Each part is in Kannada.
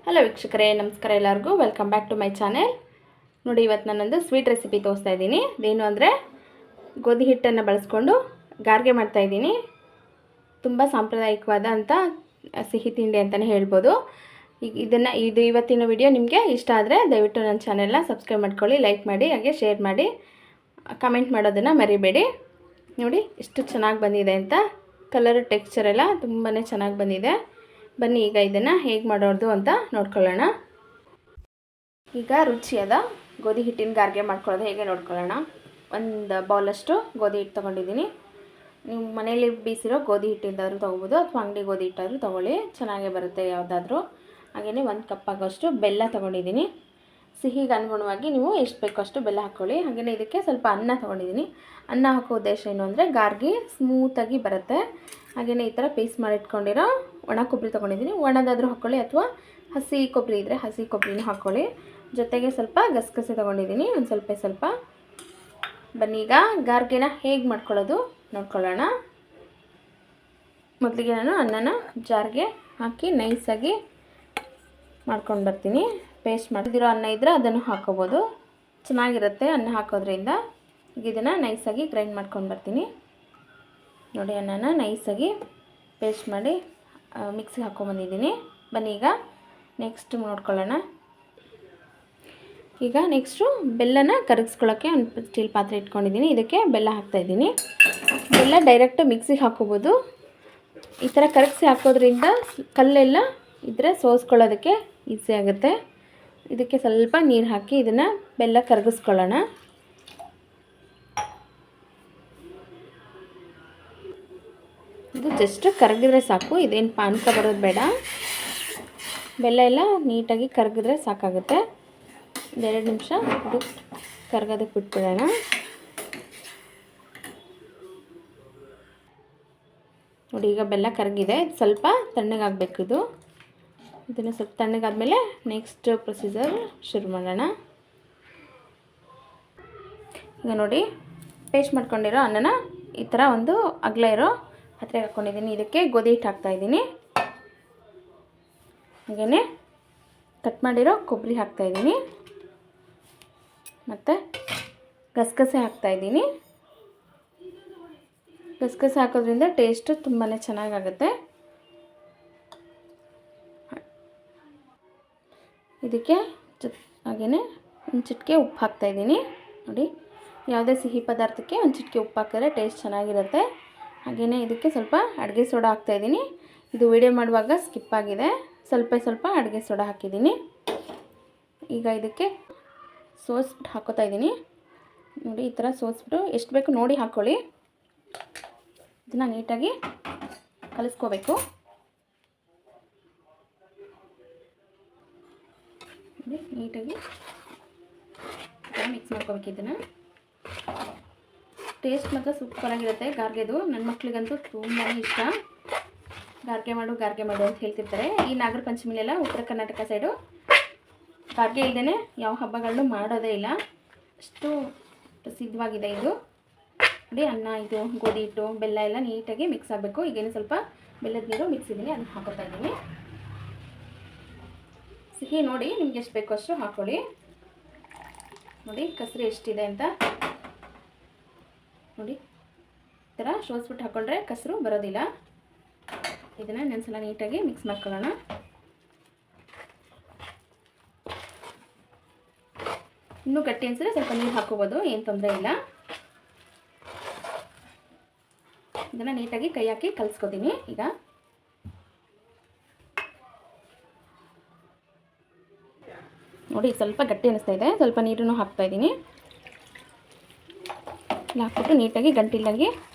ಹಲೋ ವೀಕ್ಷಕರೇ, ನಮಸ್ಕಾರ ಎಲ್ಲರಿಗೂ. Welcome back to my channel. ನೋಡಿ, ಇವತ್ತು ನಾನೊಂದು ಸ್ವೀಟ್ ರೆಸಿಪಿ ತೋರಿಸ್ತಾ ಇದ್ದೀನಿ. ಇದೇನು ಅಂದರೆ ಗೋಧಿ ಹಿಟ್ಟನ್ನು ಬಳಸ್ಕೊಂಡು ಗಾರ್ಗೆ ಮಾಡ್ತಾಯಿದ್ದೀನಿ. ತುಂಬ ಸಾಂಪ್ರದಾಯಿಕವಾದ ಅಂತ ಸಿಹಿ ತಿಂಡಿ ಅಂತಲೇ ಹೇಳ್ಬೋದು. ಇದು ಇವತ್ತಿನ ವಿಡಿಯೋ ನಿಮಗೆ ಇಷ್ಟ ಆದರೆ ದಯವಿಟ್ಟು ನನ್ನ ಚಾನೆಲ್ನ ಸಬ್ಸ್ಕ್ರೈಬ್ ಮಾಡ್ಕೊಳ್ಳಿ, ಲೈಕ್ ಮಾಡಿ, ಹಾಗೆ ಶೇರ್ ಮಾಡಿ, ಕಮೆಂಟ್ ಮಾಡೋದನ್ನು ಮರಿಬೇಡಿ. ನೋಡಿ ಎಷ್ಟು ಚೆನ್ನಾಗಿ ಬಂದಿದೆ ಅಂತ. ಕಲರ್ ಟೆಕ್ಸ್ಚರ್ ಎಲ್ಲ ತುಂಬಾ ಚೆನ್ನಾಗಿ ಬಂದಿದೆ. ಬನ್ನಿ ಈಗ ಇದನ್ನು ಹೇಗೆ ಮಾಡೋದು ಅಂತ ನೋಡ್ಕೊಳ್ಳೋಣ. ಈಗ ರುಚಿಯಾದ ಗೋಧಿ ಹಿಟ್ಟಿನ ಗಾರ್ಗೆ ಮಾಡ್ಕೊಳ್ಳೋದು ಹೇಗೆ ನೋಡ್ಕೊಳ್ಳೋಣ. ಒಂದು ಬೌಲಷ್ಟು ಗೋಧಿ ಹಿಟ್ಟು ತೊಗೊಂಡಿದ್ದೀನಿ. ನೀವು ಮನೇಲಿ ಬೀಸಿರೋ ಗೋಧಿ ಹಿಟ್ಟಿಂದಾದರೂ ತೊಗೋಬೋದು, ಅಥವಾ ಅಂಗಡಿ ಗೋಧಿ ಹಿಟ್ಟಾದರೂ ತೊಗೊಳ್ಳಿ, ಚೆನ್ನಾಗೇ ಬರುತ್ತೆ ಯಾವುದಾದ್ರೂ. ಹಾಗೆಯೇ 1 ಕಪ್ ಆಗೋಷ್ಟು ಬೆಲ್ಲ ತೊಗೊಂಡಿದ್ದೀನಿ. ಸಿಹಿಗೆ ಅನುಗುಣವಾಗಿ ನೀವು ಎಷ್ಟು ಬೇಕೋ ಅಷ್ಟು ಬೆಲ್ಲ ಹಾಕ್ಕೊಳ್ಳಿ. ಹಾಗೆಯೇ ಇದಕ್ಕೆ ಸ್ವಲ್ಪ ಅನ್ನ ತೊಗೊಂಡಿದ್ದೀನಿ. ಅನ್ನ ಹಾಕೋ ಉದ್ದೇಶ ಏನು ಅಂದರೆ ಗಾರ್ಗೆ ಸ್ಮೂತಾಗಿ ಬರುತ್ತೆ. ಹಾಗೆಯೇ ಈ ಥರ ಪೀಸ್ ಮಾಡಿಟ್ಕೊಂಡಿರೋ ಒಣ ಕೊಬ್ಬರಿ ತೊಗೊಂಡಿದ್ದೀನಿ. ಒಣದಾದರೂ ಹಾಕ್ಕೊಳ್ಳಿ, ಅಥವಾ ಹಸಿ ಕೊಬ್ಬರಿ ಇದ್ದರೆ ಹಸಿ ಕೊಬ್ಬರಿನೂ ಹಾಕ್ಕೊಳ್ಳಿ. ಜೊತೆಗೆ ಸ್ವಲ್ಪ ಗಸಗಸೆ ತೊಗೊಂಡಿದ್ದೀನಿ, ಒಂದು ಸ್ವಲ್ಪ. ಬನ್ನಿ ಈಗ ಗಾರ್ಗೆನ ಹೇಗೆ ಮಾಡ್ಕೊಳ್ಳೋದು ನೋಡ್ಕೊಳ್ಳೋಣ. ಮೊದಲಿಗೆ ನಾನು ಅನ್ನನ ಜಾರ್ಗೆ ಹಾಕಿ ನೈಸಾಗಿ ಮಾಡ್ಕೊಂಡು ಬರ್ತೀನಿ. ಪೇಸ್ಟ್ ಮಾಡಿದಿರೋ ಅನ್ನ ಇದ್ದರೆ ಅದನ್ನು ಹಾಕೋಬೋದು, ಚೆನ್ನಾಗಿರುತ್ತೆ ಅನ್ನ ಹಾಕೋದ್ರಿಂದ. ಈಗ ಇದನ್ನು ನೈಸಾಗಿ ಗ್ರೈಂಡ್ ಮಾಡ್ಕೊಂಡು ಬರ್ತೀನಿ. ನೋಡಿ, ಅನ್ನನ ನೈಸಾಗಿ ಪೇಸ್ಟ್ ಮಾಡಿ ಮಿಕ್ಸಿಗೆ ಹಾಕ್ಕೊಂಬಂದಿದ್ದೀನಿ. ಬನ್ನಿ ಈಗ ನೆಕ್ಸ್ಟ್ ನೋಡ್ಕೊಳ್ಳೋಣ. ಈಗ ನೆಕ್ಸ್ಟು ಬೆಲ್ಲನ ಕರಗಿಸ್ಕೊಳ್ಳೋಕ್ಕೆ ಒಂದು ಸ್ಟೀಲ್ ಪಾತ್ರೆ ಇಟ್ಕೊಂಡಿದ್ದೀನಿ. ಇದಕ್ಕೆ ಬೆಲ್ಲ ಹಾಕ್ತಾಯಿದ್ದೀನಿ. ಬೆಲ್ಲ ಡೈರೆಕ್ಟ್ ಮಿಕ್ಸಿಗೆ ಹಾಕ್ಕೋಬೋದು. ಈ ಥರ ಕರಗಿಸಿ ಹಾಕೋದ್ರಿಂದ ಕಲ್ಲೆಲ್ಲ ಇದ್ದರೆ ಸೋಸ್ಕೊಳ್ಳೋದಕ್ಕೆ ಈಸಿ ಆಗುತ್ತೆ. ಇದಕ್ಕೆ ಸ್ವಲ್ಪ ನೀರು ಹಾಕಿ ಇದನ್ನು ಬೆಲ್ಲ ಕರಗಿಸ್ಕೊಳ್ಳೋಣ. ಇದು ಜಸ್ಟ್ ಕರಗಿದ್ರೆ ಸಾಕು, ಇದೇನು ಪಾನಕ ಬರೋದು ಬೇಡ. ಬೆಲ್ಲ ಎಲ್ಲ ನೀಟಾಗಿ ಕರಗಿದ್ರೆ ಸಾಕಾಗುತ್ತೆ. 2 ನಿಮಿಷ ಇದು ಕರಗೋದಕ್ಕೆ ಬಿಟ್ಬಿಡೋಣ. ನೋಡಿ, ಈಗ ಬೆಲ್ಲ ಕರಗಿದೆ. ಸ್ವಲ್ಪ ತಣ್ಣಗಾಗಬೇಕು ಇದು. ಇದನ್ನು ಸ್ವಲ್ಪ ತಣ್ಣಗಾದ್ಮೇಲೆ ನೆಕ್ಸ್ಟ್ ಪ್ರೊಸೀಜರ್ ಶುರು ಮಾಡೋಣ. ಈಗ ನೋಡಿ, ಪೇಸ್ಟ್ ಮಾಡ್ಕೊಂಡಿರೋ ಅನ್ನನ ಈ ಥರ ಒಂದು ಅಗಲ ಇರೋ ಪಾತ್ರೆಗೆ ಹಾಕ್ಕೊಂಡಿದ್ದೀನಿ. ಇದಕ್ಕೆ ಗೋಧಿ ಹಿಟ್ಟು ಹಾಕ್ತಾಯಿದ್ದೀನಿ. ಹಾಗೆಯೇ ಕಟ್ ಮಾಡಿರೋ ಕೊಬ್ಬರಿ ಹಾಕ್ತಾಯಿದ್ದೀನಿ, ಮತ್ತು ಗಸಗಸೆ ಹಾಕ್ತಾಯಿದ್ದೀನಿ. ಗಸಗಸೆ ಹಾಕೋದ್ರಿಂದ ಟೇಸ್ಟು ತುಂಬಾ ಚೆನ್ನಾಗಾಗುತ್ತೆ. ಇದಕ್ಕೆ ಹಾಗೆಯೇ ಒಂದು ಚಿಟಿಕೆ ಉಪ್ಪು ಹಾಕ್ತಾಯಿದ್ದೀನಿ. ನೋಡಿ, ಯಾವುದೇ ಸಿಹಿ ಪದಾರ್ಥಕ್ಕೆ ಒಂದು ಚಿಟಿಕೆ ಉಪ್ಪು ಹಾಕಿದ್ರೆ ಟೇಸ್ಟ್ ಚೆನ್ನಾಗಿರುತ್ತೆ. ಹಾಗೆಯೇ ಇದಕ್ಕೆ ಸ್ವಲ್ಪ ಅಡುಗೆ ಸೋಡಾ ಹಾಕ್ತಾಯಿದ್ದೀನಿ. ಇದು ವಿಡಿಯೋ ಮಾಡುವಾಗ ಸ್ಕಿಪ್ ಆಗಿದೆ. ಸ್ವಲ್ಪ ಅಡುಗೆ ಸೋಡಾ ಹಾಕಿದ್ದೀನಿ. ಈಗ ಇದಕ್ಕೆ ಸೋಸ್ಬಿಟ್ಟು ಹಾಕೋತಾ ಇದ್ದೀನಿ. ನೋಡಿ, ಈ ಥರ ಸೋಸ್ಬಿಟ್ಟು ಎಷ್ಟು ಬೇಕು ನೋಡಿ ಹಾಕ್ಕೊಳ್ಳಿ. ಇದನ್ನು ನೀಟಾಗಿ ಕಲಿಸ್ಕೋಬೇಕು. ನೀಟಾಗಿ ಮಿಕ್ಸ್ ಮಾಡ್ಕೋಬೇಕು. ಇದನ್ನು ಟೇಸ್ಟ್ ಮಾತ್ರ ಸೂಪರಾಗಿರುತ್ತೆ ಗಾರ್ಗೆದು. ನನ್ನ ಮಕ್ಕಳಿಗಂತೂ ತುಂಬಾ ಇಷ್ಟ. ಗಾರ್ಗೆ ಮಾಡು ಅಂತ ಹೇಳ್ತಿರ್ತಾರೆ. ಈ ನಾಗರ ಪಂಚಮಿಲೆಲ್ಲ ಉತ್ತರ ಕರ್ನಾಟಕ ಸೈಡು ಗಾರ್ಗೆ ಇಲ್ಲದೇ ಯಾವ ಹಬ್ಬಗಳನ್ನು ಮಾಡೋದೇ ಇಲ್ಲ, ಅಷ್ಟು ಪ್ರಸಿದ್ಧವಾಗಿದೆ ಇದು. ನೋಡಿ, ಅನ್ನ, ಇದು ಗೋಧಿ ಹಿಟ್ಟು, ಬೆಲ್ಲ ಎಲ್ಲ ನೀಟಾಗಿ ಮಿಕ್ಸ್ ಆಗಬೇಕು. ಈಗೇನು ಸ್ವಲ್ಪ ಬೆಲ್ಲದ ನೀರು ಮಿಕ್ಸ್ ಇದ್ದೀನಿ, ಅದನ್ನು ಹಾಕೋತಾ ಇದ್ದೀನಿ. ಸಿಹಿ ನೋಡಿ ನಿಮ್ಗೆ ಎಷ್ಟು ಬೇಕೋ ಅಷ್ಟು ಹಾಕ್ಕೊಳ್ಳಿ. ನೋಡಿ ಕಸರು ಎಷ್ಟಿದೆ ಅಂತ. ನೋಡಿ, ಈ ಥರ ಸೋಸ್ಬಿಟ್ಟು ಹಾಕ್ಕೊಂಡ್ರೆ ಕಸರು ಬರೋದಿಲ್ಲ. ಇದನ್ನು ಇನ್ನೊಂದ್ಸಲ ನೀಟಾಗಿ ಮಿಕ್ಸ್ ಮಾಡ್ಕೊಳ್ಳೋಣ. ಇನ್ನೂ ಗಟ್ಟಿ ಅನಿಸಿದ್ರೆ ಸ್ವಲ್ಪ ನೀರು ಹಾಕ್ಕೋಬೋದು, ಏನು ತೊಂದರೆ ಇಲ್ಲ. ಇದನ್ನು ನೀಟಾಗಿ ಕೈ ಹಾಕಿ ಕಲಿಸ್ಕೊತೀನಿ. ಈಗ ನೋಡಿ, ಸ್ವಲ್ಪ ಗಟ್ಟಿ ಅನಿಸ್ತಾ ಇದೆ. ಸ್ವಲ್ಪ ನೀರನ್ನು ಹಾಕ್ತಾಯಿದ್ದೀನಿ. ಇಲ್ಲಿ ಹಾಕ್ಬಿಟ್ಟು ನೀಟಾಗಿ ಗಂಟಿಲ್ದಂಗೆ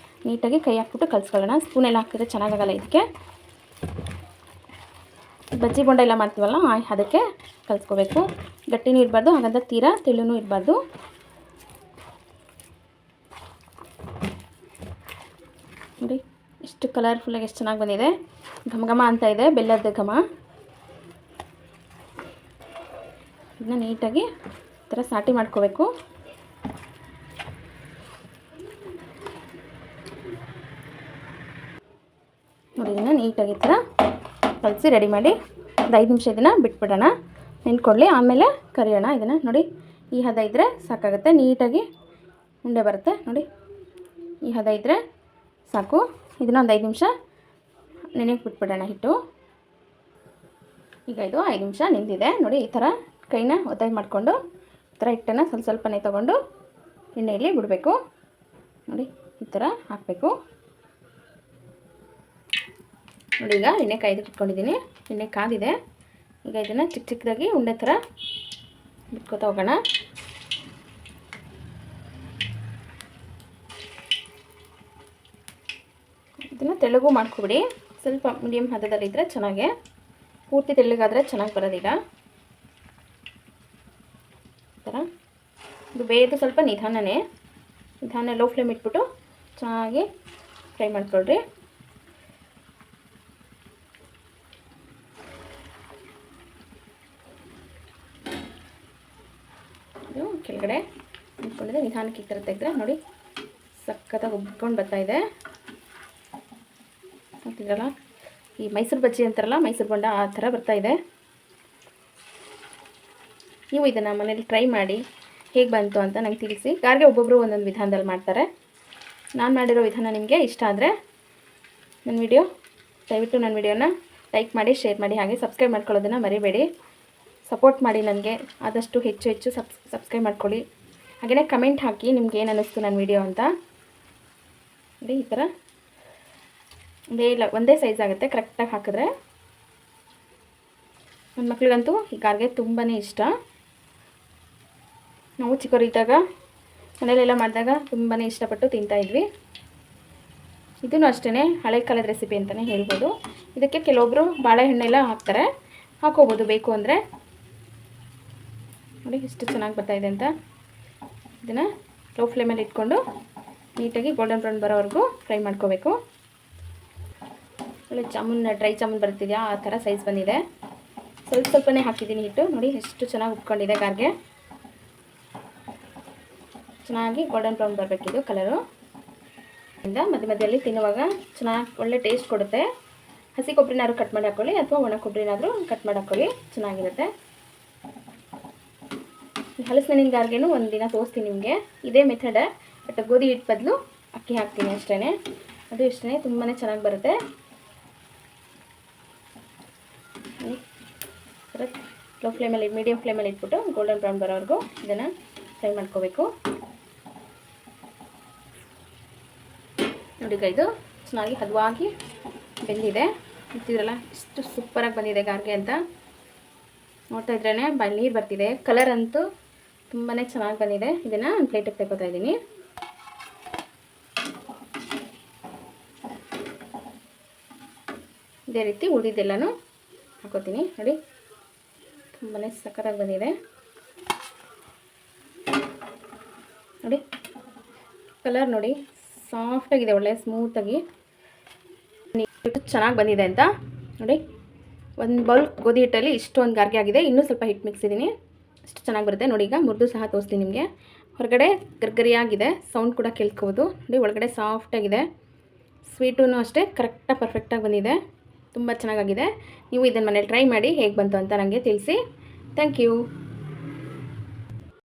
ನೀಟಾಗಿ ಕೈ ಹಾಕ್ಬಿಟ್ಟು ಕಲಿಸ್ಕೊಳ್ಳೋಣ. ಸ್ಪೂನೆಲ್ಲ ಹಾಕಿದ್ರೆ ಚೆನ್ನಾಗಾಗಲ್ಲ. ಇದಕ್ಕೆ ಬಜ್ಜಿ ಬೋಂಡ ಎಲ್ಲ ಮಾಡ್ತೀವಲ್ಲ, ಅದಕ್ಕೆ ಕಲಿಸ್ಕೋಬೇಕು. ಗಟ್ಟಿನೂ ಇರಬಾರ್ದು, ಹಾಗಂತ ತೀರಾ ತೆಳುನೂ ಇರಬಾರ್ದು. ನೋಡಿ, ಎಷ್ಟು ಕಲರ್ಫುಲ್ಲಾಗಿ ಎಷ್ಟು ಚೆನ್ನಾಗಿ ಬಂದಿದೆ. ಘಮ ಅಂತ ಇದೆ, ಬೆಲ್ಲದ ಘಮ. ಇದನ್ನ ನೀಟಾಗಿ ಈ ಥರ ಸಾಟಿ ಮಾಡ್ಕೋಬೇಕು. ನೋಡಿ, ಇದನ್ನು ನೀಟಾಗಿ ಈ ಥರ ಕಲಸಿ ರೆಡಿ ಮಾಡಿ ಒಂದು 5 ನಿಮಿಷ ಇದನ್ನು ಬಿಟ್ಬಿಡೋಣ, ನೆನ್ಕೊಳ್ಳಿ. ಆಮೇಲೆ ಕರಿಯೋಣ. ಇದನ್ನು ನೋಡಿ, ಈ ಹದ ಇದ್ದರೆ ಸಾಕಾಗುತ್ತೆ, ನೀಟಾಗಿ ಉಂಡೆ ಬರುತ್ತೆ ನೋಡಿ. ಈ ಹದ ಇದ್ದರೆ ಸಾಕು. ಇದನ್ನು ಒಂದು 5 ನಿಮಿಷ ನೆನೆಯಕ್ಕೆ ಬಿಟ್ಬಿಡೋಣ ಹಿಟ್ಟು. ಈಗ ಇದು 5 ನಿಮಿಷ ನಿಂತಿದೆ ನೋಡಿ. ಈ ಥರ ಕೈನ ಒತ್ತಾಯ ಮಾಡಿಕೊಂಡು ಈ ಥರ ಹಿಟ್ಟನ್ನು ಸ್ವಲ್ಪನೇ ತೊಗೊಂಡು ಎಣ್ಣೆಯಲ್ಲಿ ಬಿಡಬೇಕು ನೋಡಿ. ಈ ಥರ ಹಾಕಬೇಕು ನೋಡಿ. ಈಗ ಎಣ್ಣೆ ಕಾಯ್ದಕ್ಕೆ ಇಟ್ಕೊಂಡಿದ್ದೀನಿ, ಎಣ್ಣೆ ಕಾದಿದೆ. ಈಗ ಇದನ್ನು ಚಿಕ್ಕ ಚಿಕ್ಕದಾಗಿ ಉಂಡೆ ಥರ ಬಿಟ್ಕೊತಾ ಹೋಗೋಣ. ಇದನ್ನು ತೆಳ್ಳಗೂ ಮಾಡ್ಕೊಬಿಡಿ, ಸ್ವಲ್ಪ ಮೀಡಿಯಮ್ ಹದದಲ್ಲಿದ್ದರೆ ಚೆನ್ನಾಗೆ. ಪೂರ್ತಿ ತೆಳ್ಳಗಾದರೆ ಚೆನ್ನಾಗಿ ಬರೋದಿಲ್ಲ. ಈ ಥರ ಇದು ಬೇಯೋದು ಸ್ವಲ್ಪ ನಿಧಾನ ಲೋ ಫ್ಲೇಮ್ ಇಟ್ಬಿಟ್ಟು ಚೆನ್ನಾಗಿ ಫ್ರೈ ಮಾಡ್ಕೊಳ್ರಿ. ಇದು ಕೆಳಗಡೆ ನಿಂತ್ಕೊಂಡಿದೆ, ನಿಧಾನಕ್ಕೆ ಈ ಥರ ತೆಗೆದ್ರೆ ನೋಡಿ ಸಖತ್ತಾಗಿ ಉಬ್ಕೊಂಡು ಬರ್ತಾಯಿದೆ. ಅಂತಿದ್ರಲ್ಲ ಈ ಮೈಸೂರು ಬಜ್ಜಿ ಅಂತಾರಲ್ಲ, ಮೈಸೂರು ಬೊಂಡ ಆ ಥರ ಬರ್ತಾಯಿದೆ. ನೀವು ಇದನ್ನು ಮನೇಲಿ ಟ್ರೈ ಮಾಡಿ ಹೇಗೆ ಬಂತು ಅಂತ ನಂಗೆ ತಿಳಿಸಿ. ಗಾರ್ಗೆ ಒಬ್ಬೊಬ್ಬರು ಒಂದೊಂದು ವಿಧಾನದಲ್ಲಿ ಮಾಡ್ತಾರೆ. ನಾನು ಮಾಡಿರೋ ವಿಧಾನ ನಿಮಗೆ ಇಷ್ಟ ಆದರೆ ದಯವಿಟ್ಟು ನನ್ನ ವಿಡಿಯೋನ ಲೈಕ್ ಮಾಡಿ, ಶೇರ್ ಮಾಡಿ, ಹಾಗೆ ಸಬ್ಸ್ಕ್ರೈಬ್ ಮಾಡ್ಕೊಳ್ಳೋದನ್ನು ಮರಿಬೇಡಿ. ಸಪೋರ್ಟ್ ಮಾಡಿ ನನಗೆ ಆದಷ್ಟು ಹೆಚ್ಚು ಸಬ್ಸ್ಕ್ರೈಬ್ ಮಾಡ್ಕೊಳ್ಳಿ. ಹಾಗೆಯೇ ಕಮೆಂಟ್ ಹಾಕಿ ನಿಮ್ಗೆ ಏನು ಅನ್ನಿಸ್ತು ನನ್ನ ವಿಡಿಯೋ ಅಂತ. ನೋಡಿ ಈ ಥರ ಒಂದೇ ಸೈಜ್ ಆಗುತ್ತೆ ಕರೆಕ್ಟಾಗಿ ಹಾಕಿದ್ರೆ. ನನ್ನ ಮಕ್ಳಿಗಂತೂ ಈ ಗಾರ್ಗೆ ತುಂಬಾ ಇಷ್ಟ. ನಾವು ಚಿಕ್ಕವರಿದ್ದಾಗ ಮನೇಲೆಲ್ಲ ಮಾಡಿದಾಗ ತುಂಬಾ ಇಷ್ಟಪಟ್ಟು ತಿಂತಾಯಿದ್ವಿ. ಇದೂ ಅಷ್ಟೇ ಹಳೆ ಕಾಲದ ರೆಸಿಪಿ ಅಂತಲೇ ಹೇಳ್ಬೋದು. ಇದಕ್ಕೆ ಕೆಲವೊಬ್ಬರು ಬಾಳೆಹಣ್ಣೆಲ್ಲ ಹಾಕ್ತಾರೆ, ಹಾಕೋಬೋದು ಬೇಕು ಅಂದರೆ. ನೋಡಿ ಎಷ್ಟು ಚೆನ್ನಾಗಿ ಬರ್ತಾಯಿದೆ ಅಂತ. ಇದನ್ನು ಲೋ ಫ್ಲೇಮಲ್ಲಿ ಇಟ್ಕೊಂಡು ನೀಟಾಗಿ ಗೋಲ್ಡನ್ ಬ್ರೌನ್ ಬರೋವರೆಗೂ ಫ್ರೈ ಮಾಡ್ಕೋಬೇಕು. ಒಳ್ಳೆ ಡ್ರೈ ಜಾಮೂನ್ ಬರ್ತಿದೆಯಾ ಆ ಥರ ಸೈಜ್ ಬಂದಿದೆ. ಸ್ವಲ್ಪನೇ ಹಾಕಿದ್ದೀನಿ ಹಿಟ್ಟು. ನೋಡಿ ಎಷ್ಟು ಚೆನ್ನಾಗಿ ಉಟ್ಕೊಂಡಿದೆ ಗಾರ್ಗೆ. ಚೆನ್ನಾಗಿ ಗೋಲ್ಡನ್ ಬ್ರೌನ್ ಬರಬೇಕಿದು ಕಲರು. ಇಂದ ಮಧ್ಯದಲ್ಲಿ ತಿನ್ನುವಾಗ ಚೆನ್ನಾಗಿ ಒಳ್ಳೆ ಟೇಸ್ಟ್ ಕೊಡುತ್ತೆ. ಹಸಿ ಕೊಬ್ಬರಿನಾದ್ರೂ ಕಟ್ ಮಾಡಿ ಹಾಕ್ಕೊಳ್ಳಿ, ಅಥವಾ ಒಣ ಕೊಬ್ಬರಿನಾದ್ರೂ ಕಟ್ ಮಾಡಿ ಹಾಕ್ಕೊಳ್ಳಿ, ಚೆನ್ನಾಗಿರುತ್ತೆ. ಹಲಸಿನ ಗಾರ್ಗೆನೂ ಒಂದು ದಿನ ತೋರಿಸ್ತೀನಿ ನಿಮಗೆ. ಇದೇ ಮೆಥಡ್, ಬಟ್ ಗೋಧಿ ಹಿಟ್ಟು ಬದಲು ಅಕ್ಕಿ ಹಾಕ್ತೀನಿ ಅಷ್ಟೇ. ಅದು ಇಷ್ಟೇ, ತುಂಬಾ ಚೆನ್ನಾಗಿ ಬರುತ್ತೆ. ಲೋ ಫ್ಲೇಮಲ್ಲಿ ಮೀಡಿಯಮ್ ಫ್ಲೇಮಲ್ಲಿ ಇಟ್ಬಿಟ್ಟು ಗೋಲ್ಡನ್ ಬ್ರೌನ್ ಬರೋವರೆಗೂ ಇದನ್ನು ಫ್ರೈ ಮಾಡ್ಕೋಬೇಕು. ನೋಡಿ ಇದು ಚೆನ್ನಾಗಿ ಹದವಾಗಿ ಬೆಂದಿದೆ. ಇರ್ತಿದ್ರಲ್ಲ ಎಷ್ಟು ಸೂಪರಾಗಿ ಬಂದಿದೆ ಗಾರ್ಗೆ ಅಂತ ನೋಡ್ತಾ ಇದ್ರೇ ಬಾಯಲ್ಲಿ ನೀರು ಬರ್ತಿದೆ. ಕಲರ್ ಅಂತೂ ತುಂಬಾ ಚೆನ್ನಾಗಿ ಬಂದಿದೆ. ಇದನ್ನು ಒಂದು ಪ್ಲೇಟಿಗೆ ತೆಗೋತಾ ಇದ್ದೀನಿ. ಇದೇ ರೀತಿ ಉಳಿದಿದ್ದೆಲ್ಲನೂ ಹಾಕೋತೀನಿ. ನೋಡಿ ತುಂಬಾ ಸಕ್ಕತ್ತಾಗಿ ಬಂದಿದೆ. ನೋಡಿ ಕಲರ್ ನೋಡಿ ಸಾಫ್ಟಾಗಿದೆ, ಒಳ್ಳೆ ಸ್ಮೂತಾಗಿ ಚೆನ್ನಾಗಿ ಬಂದಿದೆ ಅಂತ. ನೋಡಿ ಒಂದು ಬೌಲ್ ಗೋಧಿ ಹಿಟ್ಟಲ್ಲಿ ಇಷ್ಟೊಂದು ಗಾರ್ಗೆ ಆಗಿದೆ. ಇನ್ನೂ ಸ್ವಲ್ಪ ಹಿಟ್ಟು ಮಿಕ್ಸಿದ್ದೀನಿ, ಅಷ್ಟು ಚೆನ್ನಾಗಿ ಬರುತ್ತೆ. ನೋಡಿ ಈಗ ಮುರಿದು ಸಹ ತೋರಿಸ್ತೀನಿ ನಿಮಗೆ. ಹೊರಗಡೆ ಗರಿಗರಿಯಾಗಿದೆ, ಸೌಂಡ್ ಕೂಡ ಕೇಳ್ಕೋಬೋದು. ನೋಡಿ ಒಳಗಡೆ ಸಾಫ್ಟಾಗಿದೆ. ಸ್ವೀಟೂ ಅಷ್ಟೇ ಕರೆಕ್ಟಾಗಿ ಪರ್ಫೆಕ್ಟಾಗಿ ಬಂದಿದೆ, ತುಂಬ ಚೆನ್ನಾಗಾಗಿದೆ. ನೀವು ಇದನ್ನು ಮನೇಲಿ ಟ್ರೈ ಮಾಡಿ ಹೇಗೆ ಬಂತು ಅಂತ ನನಗೆ ತಿಳಿಸಿ. Thank you.